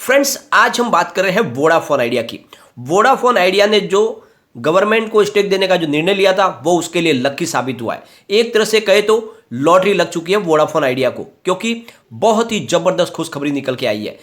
Friends, आज हम बात कर रहे हैं वोडाफोन आइडिया की। वोडाफोन आइडिया ने जो गवर्नमेंट को स्टेक देने का जो निर्णय लिया था वो उसके लिए लकी साबित हुआ है। एक तरह से कहे तो लॉटरी लग चुकी है वोडाफोन आइडिया को, क्योंकि बहुत ही जबरदस्त खुशखबरी निकल के आई है।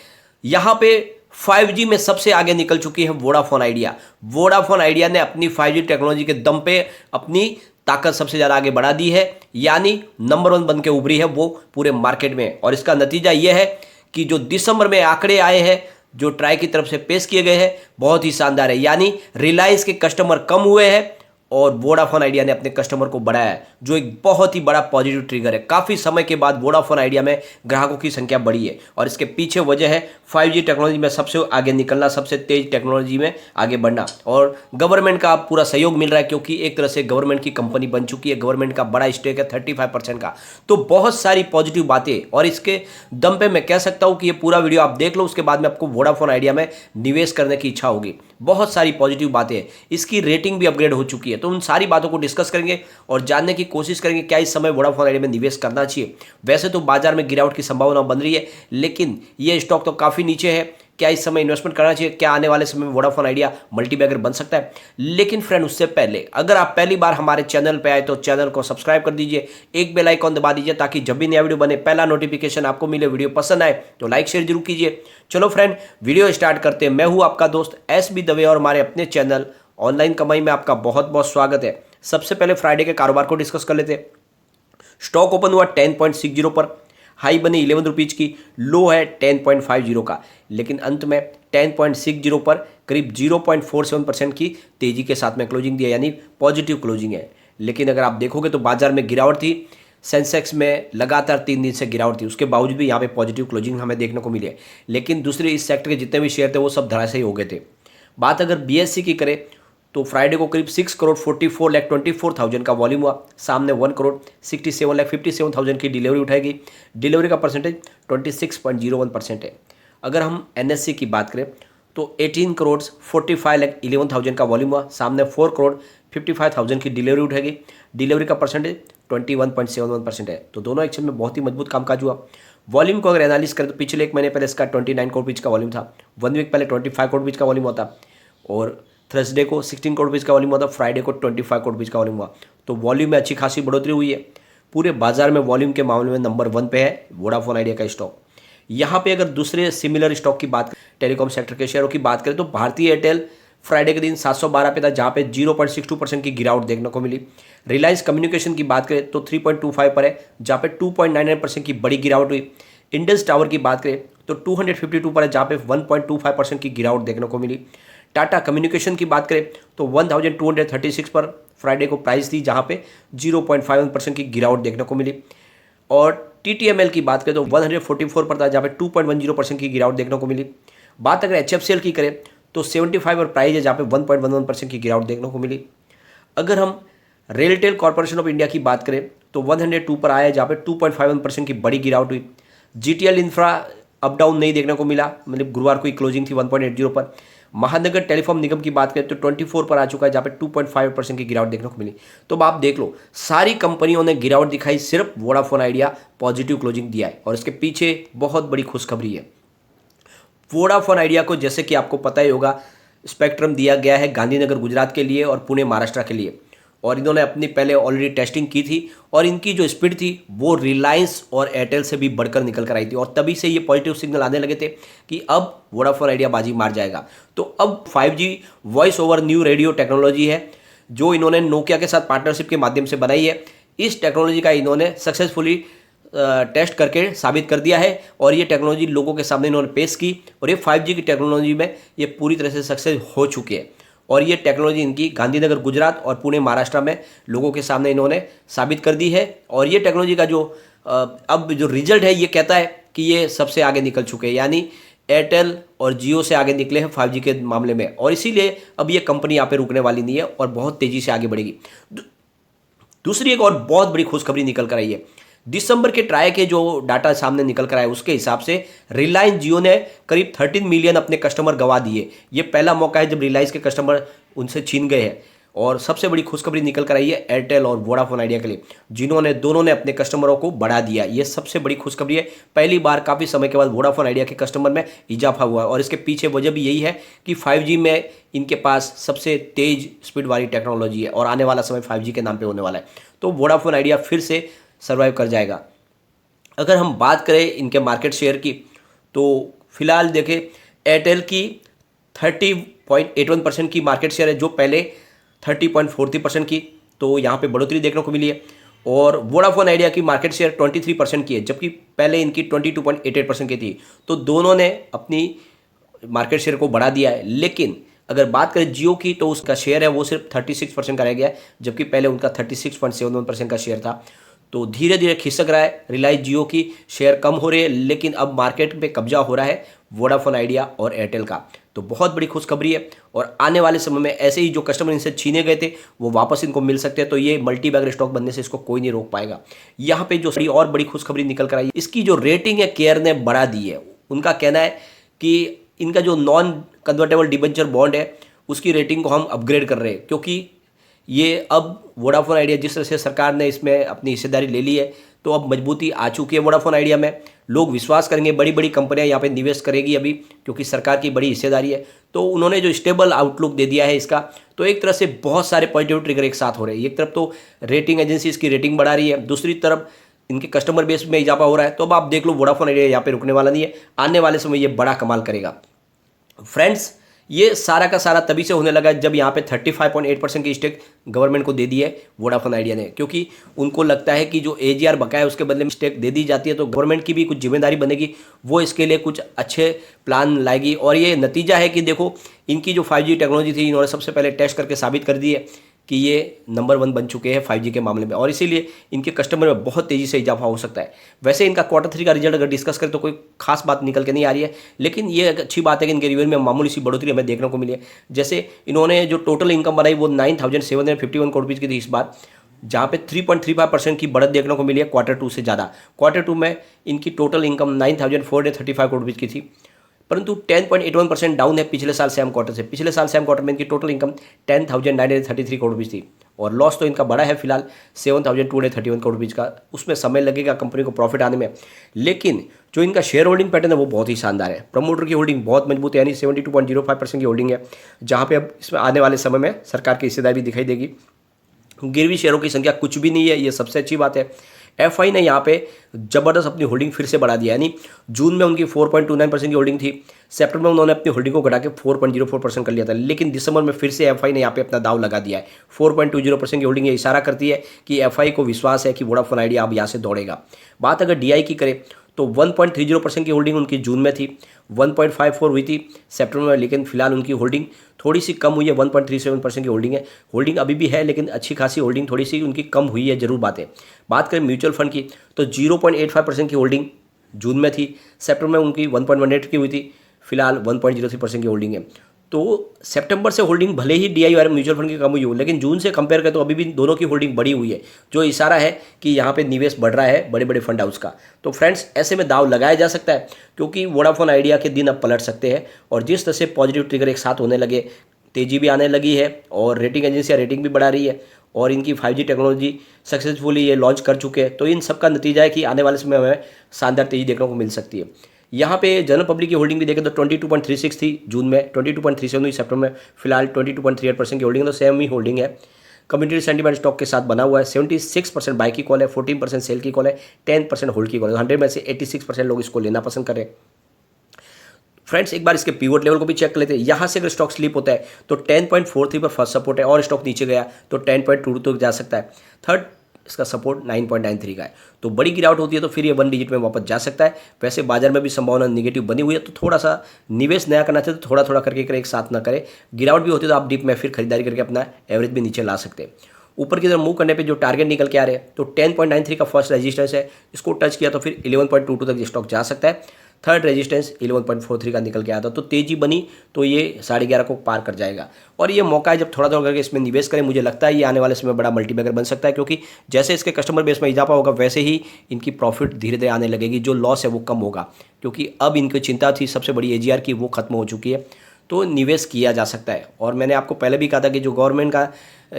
यहां पे 5G में सबसे आगे निकल चुकी है वोडाफोन आइडिया। वोडाफोन आइडिया ने अपनी 5G टेक्नोलॉजी के दम पे अपनी ताकत सबसे ज़्यादा आगे बढ़ा दी है, यानी नंबर 1 बन के उभरी है वो पूरे मार्केट में। और इसका नतीजा यह है कि जो दिसंबर में आंकड़े आए हैं, जो ट्राई की तरफ से पेश किए गए हैं, बहुत ही शानदार है। यानी रिलायंस के कस्टमर कम हुए हैं और वोडाफोन आइडिया ने अपने कस्टमर को बढ़ाया है, जो एक बहुत ही बड़ा पॉजिटिव ट्रिगर है। काफ़ी समय के बाद वोडाफोन आइडिया में ग्राहकों की संख्या बढ़ी है और इसके पीछे वजह है 5G टेक्नोलॉजी में सबसे आगे निकलना, सबसे तेज टेक्नोलॉजी में आगे बढ़ना, और गवर्नमेंट का पूरा सहयोग मिल रहा है, क्योंकि एक तरह से गवर्नमेंट की कंपनी बन चुकी है। गवर्नमेंट का बड़ा स्टेक है 35% का। तो बहुत सारी पॉजिटिव बातें, और इसके दम पे मैं कह सकता हूँ कि ये पूरा वीडियो आप देख लो, उसके बाद में आपको वोडाफोन आइडिया में निवेश करने की इच्छा होगी। बहुत सारी पॉजिटिव बातें हैं, इसकी रेटिंग भी अपग्रेड हो चुकी है। तो उन सारी बातों को डिस्कस करेंगे और जानने की कोशिश करेंगे क्या इस समय वोडाफोन आइडिया में निवेश करना चाहिए। वैसे तो बाजार में गिरावट की संभावना बन रही है, लेकिन ये स्टॉक तो काफ़ी नीचे है। क्या इस समय इन्वेस्टमेंट करना चाहिए? क्या आने वाले समय में वोडाफोन आइडिया मल्टीबैगर बन सकता है? लेकिन फ्रेंड, उससे पहले अगर आप पहली बार हमारे चैनल पे आए तो चैनल को सब्सक्राइब कर दीजिए, एक बेल आइकॉन दबा दीजिए, ताकि जब भी नया वीडियो बने पहला नोटिफिकेशन आपको मिले। वीडियो पसंद आए तो लाइक शेयर जरूर कीजिए। चलो फ्रेंड, वीडियो स्टार्ट करते हैं। मैं हूं आपका दोस्त SB दवे और हमारे अपने चैनल ऑनलाइन कमाई में आपका बहुत बहुत स्वागत है। सबसे पहले फ्राइडे के कारोबार को डिस्कस कर लेते हैं। स्टॉक ओपन हुआ 10.60 पर, हाई बनी 11 रुपीज़ की, लो है 10.50 का, लेकिन अंत में 10.60 पर करीब 0.47% की तेजी के साथ में क्लोजिंग दिया, यानी पॉजिटिव क्लोजिंग है। लेकिन अगर आप देखोगे तो बाजार में गिरावट थी, सेंसेक्स में लगातार 3 दिन से गिरावट थी, उसके बावजूद भी यहाँ पे पॉजिटिव क्लोजिंग हमें देखने को मिली है। लेकिन दूसरे इस सेक्टर के जितने भी शेयर थे वो सब धराशायी हो गए थे। बात अगर BSE की करें तो फ्राइडे को करीब 6,44,24,000 का वॉल्यूम हुआ। सामने 1,67,57,000 की डिलीवरी उठाएगी। डिलीवरी का परसेंटेज 26.01% है। अगर हम NSE की बात करें तो 18,45,11,000 का वॉल्यूम हुआ। सामने 4,55,000 की डिलीवरी उठाएगी। डिलीवरी का परसेंटेज 21.71% है। तो दोनों एक्शन में बहुत ही मजबूत कामकाज हुआ। वॉल्यूम को अगर एनालिस करें तो पिछले एक महीने पहले इसका 29 करोड़ रुपीज़ का वॉल्यूम था। 1 वीक पहले 25 करोड़ रुपीज़ का वॉल्यूम होता, और थर्सडे को 16 करोड़ रुपीज़ का वॉल्यूम हुआ था, फ्राइडे को 25 करोड़ रुपीज़ का वॉल्यूम हुआ। तो वॉल्यूम में अच्छी खासी बढ़ोतरी हुई है। पूरे बाजार में वॉल्यूम के मामले में नंबर 1 पे है वोडाफोन आइडिया का स्टॉक। यहाँ पे अगर दूसरे सिमिलर स्टॉक की बात करें, टेलीकॉम सेक्टर के शेयरों की बात करें तो भारतीय एयरटेल फ्राइडे के दिन 712 पे था, जहाँ पे 0.62% की गिरावट देखने को मिली। रिलायंस कम्युनिकेशन की बात करें तो 3.25 पर है, जहाँ पे 2.99% की बड़ी गिरावट हुई। इंडस टावर की बात करें तो 252 पर है, जहाँ पे 1.25% की गिरावट देखने को मिली। टाटा कम्युनिकेशन की बात करें तो 1236 पर फ्राइडे को प्राइस थी, जहाँ पे 0.51% की गिरावट देखने को मिली। और TTML की बात करें तो 144 पर था, जहाँ पे 2.10% की गिरावट देखने को मिली। बात अगर HFCL की करें तो 75 पर प्राइस है, जहाँ पे 1.11% की गिरावट देखने को मिली। अगर हम रेलटेल कॉर्पोरेशन ऑफ इंडिया की बात करें तो 102 पर आया है, जहाँ पे 2.51% की बड़ी गिरावट हुई। GTL इंफ्रा अप डाउन नहीं देखने को मिला, मतलब गुरुवार को ही क्लोजिंग थी 1.80 पर। महानगर टेलीफॉर्म निगम की बात करें तो 24 पर आ चुका है, जहाँ पे 2.5% की गिरावट देखने को मिली। तो अब आप देख लो, सारी कंपनियों ने गिरावट दिखाई, सिर्फ वोडाफोन आइडिया पॉजिटिव क्लोजिंग दिया है, और इसके पीछे बहुत बड़ी खुशखबरी है। वोडाफोन आइडिया को, जैसे कि आपको पता ही होगा, स्पेक्ट्रम दिया गया है गांधीनगर गुजरात के लिए और पुणे महाराष्ट्र के लिए, और इन्होंने अपनी पहले ऑलरेडी टेस्टिंग की थी, और इनकी जो स्पीड थी वो रिलायंस और एयरटेल से भी बढ़कर निकल कर आई थी, और तभी से ये पॉजिटिव सिग्नल आने लगे थे कि अब वोडाफोन आइडिया बाजी मार जाएगा। तो अब 5G voice over new radio technology है, जो इन्होंने नोकिया के साथ पार्टनरशिप के माध्यम से बनाई है। इस टेक्नोलॉजी का इन्होंने सक्सेसफुली टेस्ट करके साबित कर दिया है, और ये टेक्नोलॉजी लोगों के सामने इन्होंने पेश की, और ये 5G की टेक्नोलॉजी में ये पूरी तरह से सक्सेस हो चुकी है। और ये टेक्नोलॉजी इनकी गांधीनगर गुजरात और पुणे महाराष्ट्र में लोगों के सामने इन्होंने साबित कर दी है। और ये टेक्नोलॉजी का जो अब जो रिजल्ट है ये कहता है कि ये सबसे आगे निकल चुके हैं, यानी एयरटेल और जियो से आगे निकले हैं 5G के मामले में, और इसीलिए अब ये कंपनी यहाँ पे रुकने वाली नहीं है और बहुत तेज़ी से आगे बढ़ेगी। दूसरी एक और बहुत बड़ी खुशखबरी निकल कर आई है। दिसंबर के ट्राई के जो डाटा सामने निकल कर आए उसके हिसाब से रिलायंस जियो ने करीब 13 मिलियन अपने कस्टमर गंवा दिए। ये पहला मौका है जब रिलायंस के कस्टमर उनसे छीन गए हैं। और सबसे बड़ी खुशखबरी निकल कर आई है एयरटेल और वोडाफोन आइडिया के लिए, जिन्होंने दोनों ने अपने कस्टमरों को बढ़ा दिया। ये सबसे बड़ी खुशखबरी है। पहली बार काफ़ी समय के बाद वोडाफोन आइडिया के कस्टमर में इजाफा हुआ है और इसके पीछे वजह भी यही है कि 5G में इनके पास सबसे तेज स्पीड वाली टेक्नोलॉजी है और आने वाला समय 5G के नाम पे होने वाला है। तो वोडाफोन आइडिया फिर से सर्वाइव कर जाएगा। अगर हम बात करें इनके मार्केट शेयर की, तो फिलहाल देखें एयरटेल की 30.81% की मार्केट शेयर है, जो पहले 30.43% की, तो यहाँ पे बढ़ोतरी देखने को मिली है। और वोडाफोन आइडिया की मार्केट शेयर 23% की है, जबकि पहले इनकी 22.88% की थी। तो दोनों ने अपनी मार्केट शेयर को बढ़ा दिया है। लेकिन अगर बात करें जियो की, तो उसका शेयर है वो सिर्फ 36% का रह गया है, जबकि पहले उनका 36.71% का शेयर था। तो धीरे धीरे खिसक रहा है। रिलायंस जियो की शेयर कम हो रही है, लेकिन अब मार्केट पे कब्जा हो रहा है वोडाफोन आइडिया और एयरटेल का। तो बहुत बड़ी खुशखबरी है और आने वाले समय में ऐसे ही जो कस्टमर इनसे छीने गए थे वो वापस इनको मिल सकते हैं। तो ये मल्टी बैगर स्टॉक बनने से इसको कोई नहीं रोक पाएगा। यहाँ पे जो बड़ी खुशखबरी निकल कर आई, इसकी जो रेटिंग है केयर ने बढ़ा दी है। उनका कहना है कि इनका जो नॉन कन्वर्टेबल डिबेंचर बॉन्ड है उसकी रेटिंग को हम अपग्रेड कर रहे हैं, क्योंकि ये अब वोडाफोन आइडिया जिस तरह से सरकार ने इसमें अपनी हिस्सेदारी ले ली है, तो अब मजबूती आ चुकी है वोडाफोन आइडिया में। लोग विश्वास करेंगे, बड़ी बड़ी कंपनियां यहाँ पे निवेश करेगी अभी, क्योंकि सरकार की बड़ी हिस्सेदारी है। तो उन्होंने जो स्टेबल आउटलुक दे दिया है इसका, तो एक तरह से बहुत सारे पॉजिटिव ट्रिगर एक साथ हो रहे हैं। एक तरफ तो रेटिंग एजेंसी इसकी रेटिंग बढ़ा रही है, दूसरी तरफ इनके कस्टमर बेस में इजाफा हो रहा है। तो अब आप देख लो वोडाफोन आइडिया यहाँ पे रुकने वाला नहीं है, आने वाले समय ये बड़ा कमाल करेगा। फ्रेंड्स, ये सारा का सारा तभी से होने लगा जब यहाँ पे 35.8% की स्टेक गवर्नमेंट को दे दी है वोडाफोन आइडिया ने, क्योंकि उनको लगता है कि जो AGR बकाया है उसके बदले में स्टेक दे दी जाती है तो गवर्नमेंट की भी कुछ जिम्मेदारी बनेगी, वो इसके लिए कुछ अच्छे प्लान लाएगी। और ये नतीजा है कि देखो, इनकी जो 5G टेक्नोलॉजी थी, इन्होंने सबसे पहले टेस्ट करके साबित कर दी है कि ये नंबर 1 बन चुके हैं 5G के मामले में, और इसीलिए इनके कस्टमर में बहुत तेज़ी से इजाफा हो सकता है। वैसे इनका Q3 का रिजल्ट अगर डिस्कस करें तो कोई खास बात निकल के नहीं आ रही है, लेकिन ये एक अच्छी बात है कि इनके रिव्यू में मामूली सी बढ़ोतरी हमें देखने को मिली है। जैसे इन्होंने जो टोटल इनकम बनाई वो 9,751 करोड़ रुपीज़ की थी इस बार, जहाँ पे 3.35% की बढ़त देखने को मिली है Q2 से ज़्यादा। Q2 में इनकी टोटल इनकम 9,435 करोड़ रुपीज़ की थी, परंतु 10.81% डाउन है पिछले साल सेम क्वार्टर से। पिछले साल सेम क्वार्टर में इनकी टोटल इनकम 10,933 करोड़ रुपीज़ थी, और लॉस तो इनका बड़ा है फिलहाल 7,231 करोड़ रुपीज़ का। उसमें समय लगेगा कंपनी को प्रॉफिट आने में, लेकिन जो इनका शेयर होल्डिंग पैटर्न है वो बहुत ही शानदार है। प्रमोटर की होल्डिंग बहुत मजबूत है, यानी 72.05% की होल्डिंग है, जहाँ पे अब इसमें आने वाले समय में सरकार की हिस्सेदारी भी दिखाई देगी। गिरवी शेयरों की संख्या कुछ भी नहीं है, ये सबसे अच्छी बात है। FI ने यहाँ पे जबरदस्त अपनी होल्डिंग फिर से बढ़ा दिया, यानी जून में उनकी 4.29% की होल्डिंग थी, सितंबर में उन्होंने अपनी होल्डिंग को घटा के 4.04% कर लिया था, लेकिन दिसंबर में फिर से FI ने यहाँ पे अपना दाव लगा दिया है। 4.20% की होल्डिंग ये इशारा करती है कि FI को विश्वास है कि वोडाफोन आइडिया अब यहाँ से दौड़ेगा। बात अगर DI की करें तो 1.30% की होल्डिंग उनकी जून में थी, 1.54 हुई थी सितंबर में, लेकिन फिलहाल उनकी होल्डिंग थोड़ी सी कम हुई है, 1.37% की होल्डिंग है। होल्डिंग अभी भी है, लेकिन अच्छी खासी होल्डिंग थोड़ी सी उनकी कम हुई है, जरूर बात है। बात करें म्यूचुअल फंड की तो 0.85% की होल्डिंग जून में थी, सितंबर में उनकी 1.18 की हुई थी, फिलहाल 1.03% की होल्डिंग है। तो सितंबर से होल्डिंग भले ही DI और म्यूचुअल फंड की कम हुई हो, लेकिन जून से कंपेयर करें तो अभी भी दोनों की होल्डिंग बढ़ी हुई है, जो इशारा है कि यहाँ पे निवेश बढ़ रहा है बड़े बड़े फंड हाउस का। तो फ्रेंड्स, ऐसे में दाव लगाया जा सकता है, क्योंकि वोडाफोन आइडिया के दिन अब पलट सकते हैं, और जिस तरह से पॉजिटिव ट्रिगर एक साथ होने लगे, तेजी भी आने लगी है, और रेटिंग एजेंसियाँ रेटिंग भी बढ़ा रही है, और इनकी 5G टेक्नोलॉजी सक्सेसफुली ये लॉन्च कर चुके हैं। तो इन सब का नतीजा है कि आने वाले समय में शानदार तेजी देखने को मिल सकती है। यहाँ पे जनरल पब्लिक की होल्डिंग भी देखें तो 22.36 थी जून में, 22.37 हुई सितंबर में, फिलहाल 22.38% की होल्डिंग है, तो सेम ही होल्डिंग है। कम्युनिटी सेंटीमेंट स्टॉक के साथ बना हुआ है, 76% बाई की कॉल है, 14% सेल की कॉल है, 10% होल्ड की कॉल है। 100 में से 86% लोग इसको लेना पसंद कर रहे हैं। फ्रेंड्स, एक बार इसके पिवट लेवल को भी चेक कर लेते हैं। यहाँ से अगर स्टॉक स्लिप होता है तो 10.43 पर फर्स्ट सपोर्ट है, और स्टॉक नीचे गया तो 10.22 तक जा सकता है। थर्ड इसका सपोर्ट 9.93 का है। तो बड़ी गिरावट होती है तो फिर ये 1 डिजिट में वापस जा सकता है। वैसे बाजार में भी संभावना निगेटिव बनी हुई है, तो थोड़ा सा निवेश नया करना चाहिए तो थोड़ा थोड़ा करके करे, एक साथ ना करे। गिरावट भी होती है तो आप डिप में फिर खरीदारी करके अपना एवरेज भी नीचे ला सकते हैं। ऊपर की तरफ मूव करने पे जो टारगेट निकल के आ रहे हैं तो 10.93 का फर्स्ट रेजिस्टेंस है, इसको टच किया तो फिर 11.22 तक स्टॉक जा सकता है। थर्ड रेजिस्टेंस 11.43 का निकल के आया था, तो तेजी बनी तो ये 11.5 को पार कर जाएगा, और ये मौका है जब थोड़ा थोड़ा करके इसमें निवेश करें। मुझे लगता है ये आने वाले समय बड़ा मल्टीबैगर बन सकता है, क्योंकि जैसे इसके कस्टमर बेस में इजाफा होगा वैसे ही इनकी प्रॉफिट धीरे धीरे आने लगेगी, जो लॉस है वो कम होगा, क्योंकि अब इनकी चिंता थी सबसे बड़ी AGR की, वो खत्म हो चुकी है। तो निवेश किया जा सकता है। और मैंने आपको पहले भी कहा था कि जो गवर्नमेंट का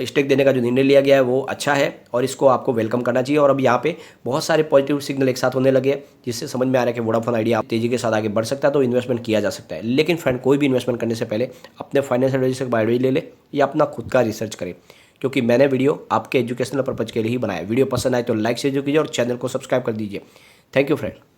स्टेक देने का जो निर्णय लिया गया है वो अच्छा है और इसको आपको वेलकम करना चाहिए। और अब यहाँ पे बहुत सारे पॉजिटिव सिग्नल एक साथ होने लगे हैं, जिससे समझ में आ रहा है कि वोडाफोन आइडिया तेजी के साथ आगे बढ़ सकता है, तो इन्वेस्टमेंट किया जा सकता है। लेकिन फ्रेंड, कोई भी इन्वेस्टमेंट करने से पहले अपने फाइनेंशियल एडवाइजर से एडवाइस ले ले या अपना खुद का रिसर्च करें, क्योंकि मैंने वीडियो आपके एजुकेशनल पर्पज के लिए ही बनाया। वीडियो पसंद आए तो लाइक शेयर कीजिए और चैनल को सब्सक्राइब कर दीजिए। Thank you friend.